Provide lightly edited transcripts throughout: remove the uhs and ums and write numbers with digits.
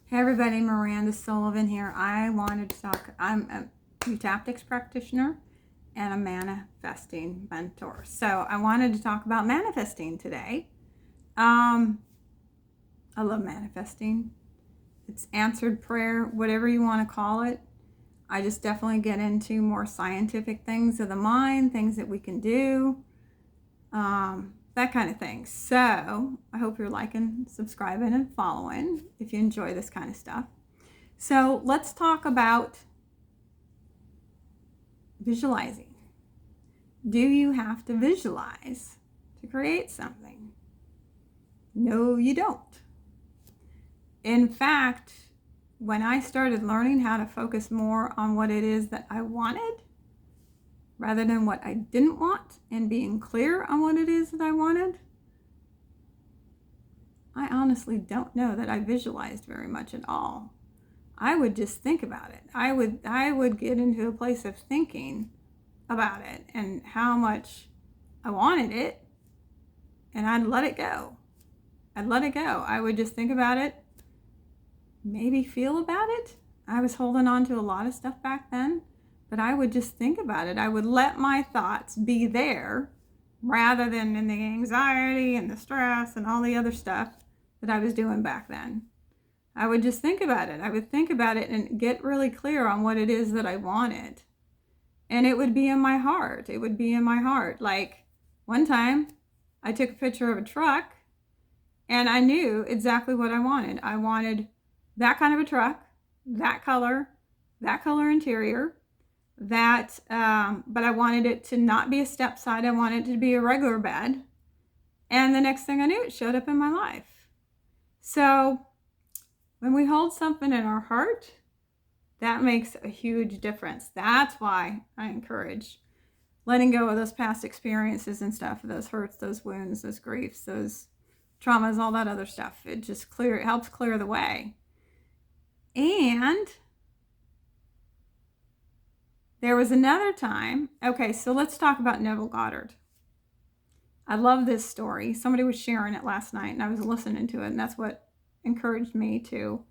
Hey everybody, Miranda Sullivan here. I wanted to talk, I'm a new tactics practitioner and a manifesting mentor. So I wanted to talk about manifesting today. I love manifesting. It's answered prayer, whatever you want to call it. I just definitely get into more scientific things of the mind, things that we can do, that kind of thing. So I hope you're liking, subscribing, and following if you enjoy this kind of stuff. So let's talk about visualizing. Do you have to visualize to create something? No, you don't. In fact, when I started learning how to focus more on what it is that I wanted rather than what I didn't want and being clear on what it is that I wanted, I honestly don't know that I visualized very much at all. I would just think about it. I would get into a place of thinking about it and how much I wanted it, and I'd let it go. I would just think about it, maybe feel about it. I was holding on to a lot of stuff back then, but I would just think about it. I would let my thoughts be there rather than in the anxiety and the stress and all the other stuff that I was doing back then. I would just think about it. I would think about it and get really clear on what it is that I wanted. And it would be in my heart. It would be in my heart. Like one time I took a picture of a truck and I knew exactly what I wanted. I wanted that kind of a truck, that color interior, but I wanted it to not be a step side. I wanted it to be a regular bed. And the next thing I knew, it showed up in my life. So when we hold something in our heart, that makes a huge difference. That's why I encourage letting go of those past experiences and stuff, those hurts, those wounds, those griefs, those traumas, all that other stuff. It helps clear the way. And there was another time. Okay, so let's talk about Neville Goddard. I love this story. Somebody was sharing it last night and I was listening to it, and that's what encouraged me to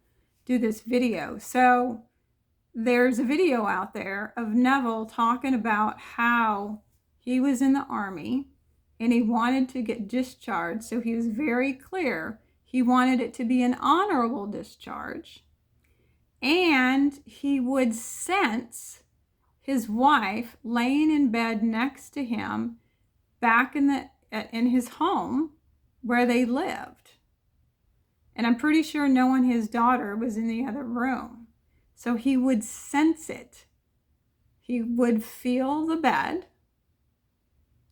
do this video. So there's a video out there of Neville talking about how he was in the army and he wanted to get discharged. So he was very clear. He wanted it to be an honorable discharge. And he would sense his wife laying in bed next to him back in his home where they lived. And I'm pretty sure knowing his daughter was in the other room. So he would sense it. He would feel the bed,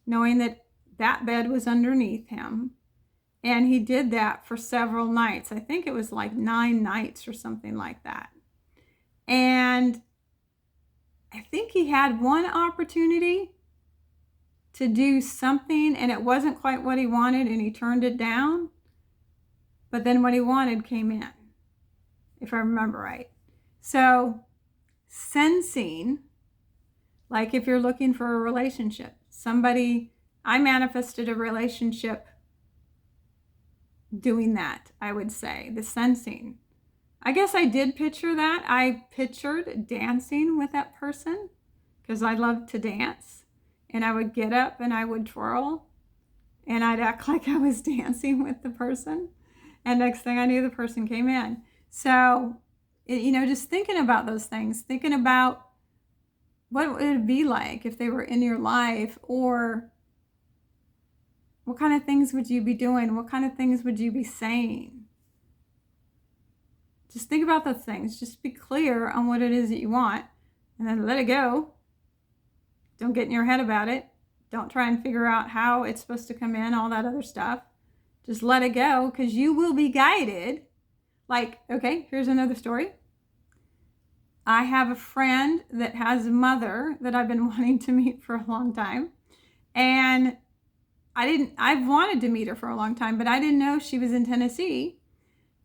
knowing that that bed was underneath him. And he did that for several nights. I think it was like 9 nights or something like that. And I think he had one opportunity to do something and it wasn't quite what he wanted and he turned it down. But then what he wanted came in, if I remember right. So sensing, like if you're looking for a relationship, I manifested a relationship doing that, I would say, the sensing. I guess I did picture that. I pictured dancing with that person because I love to dance. And I would get up and I would twirl and I'd act like I was dancing with the person. And next thing I knew, the person came in. So, just thinking about those things, thinking about what would it be like if they were in your life, or what kind of things would you be doing? What kind of things would you be saying? Just think about those things. Just be clear on what it is that you want and then let it go. Don't get in your head about it. Don't try and figure out how it's supposed to come in, all that other stuff. Just let it go because you will be guided. Like, okay, here's another story. I have a friend that has a mother that I've been wanting to meet for a long time. And I've wanted to meet her for a long time, but I didn't know she was in Tennessee.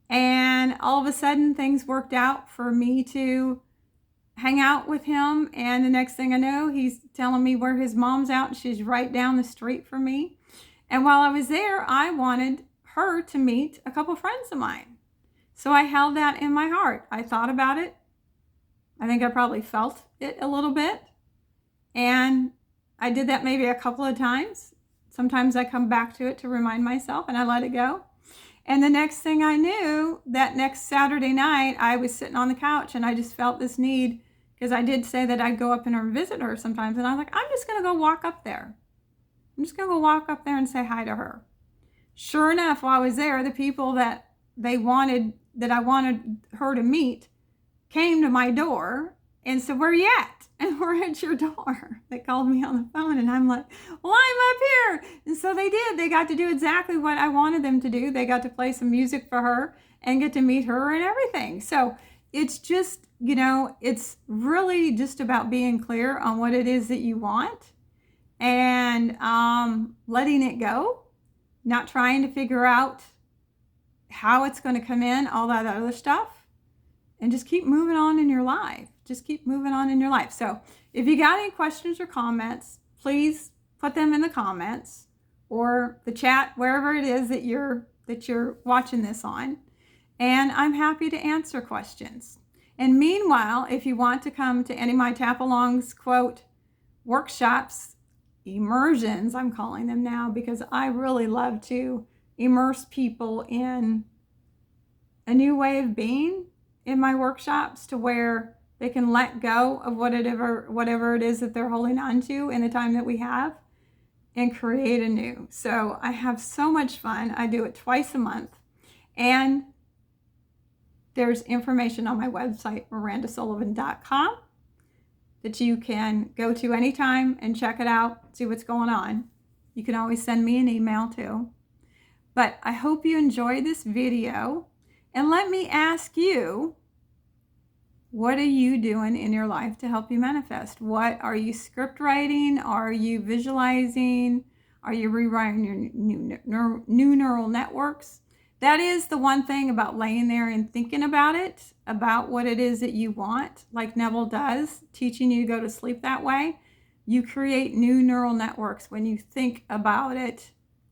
And all of a sudden things worked out for me to hang out with him. And the next thing I know, he's telling me where his mom's out. She's right down the street from me. And while I was there, I wanted her to meet a couple friends of mine. So I held that in my heart. I thought about it. I think I probably felt it a little bit. And I did that maybe a couple of times. Sometimes I come back to it to remind myself, and I let it go. And the next thing I knew, that next Saturday night, I was sitting on the couch and I just felt this need, because I did say that I'd go up and visit her sometimes. And I was like, I'm just going to go walk up there. I'm just going to go walk up there and say hi to her. Sure enough, while I was there, the people that I wanted her to meet came to my door and said, where you at? And we're at your door. They called me on the phone, and I'm like, well, I'm up here. And so they did. They got to do exactly what I wanted them to do. They got to play some music for her and get to meet her and everything. So it's just, it's really just about being clear on what it is that you want, and letting it go, not trying to figure out how it's going to come in, all that other stuff, and just keep moving on in your life. Just keep moving on in your life. So if you got any questions or comments, please put them in the comments or the chat, wherever it is that you're watching this on. And I'm happy to answer questions. And meanwhile, if you want to come to any of my tap-alongs, quote, workshops, immersions, I'm calling them now, because I really love to immerse people in a new way of being in my workshops, to where they can let go of whatever it is that they're holding on to in the time that we have, and create anew. So I have so much fun. I do it twice a month. And there's information on my website, mirandasullivan.com, that you can go to anytime and check it out, see what's going on. You can always send me an email too. But I hope you enjoyed this video. And let me ask you, what are you doing in your life to help you manifest? What are you script writing? Are you visualizing? Are you rewriting your new neural networks? That is the one thing about laying there and thinking about it, about what it is that you want, like Neville does, teaching you to go to sleep that way. You create new neural networks when you think about it,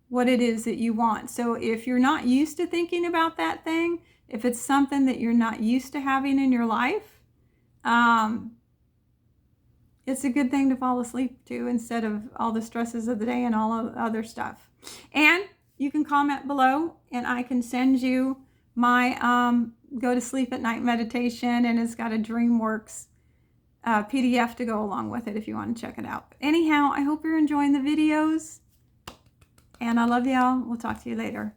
what it is that you want. So if you're not used to thinking about that thing, if it's something that you're not used to having in your life, it's a good thing to fall asleep to, instead of all the stresses of the day and all of the other stuff. And you can comment below, and I can send you my go to sleep at night meditation, and it's got a DreamWorks PDF to go along with it if you want to check it out. Anyhow, I hope you're enjoying the videos, and I love y'all. We'll talk to you later.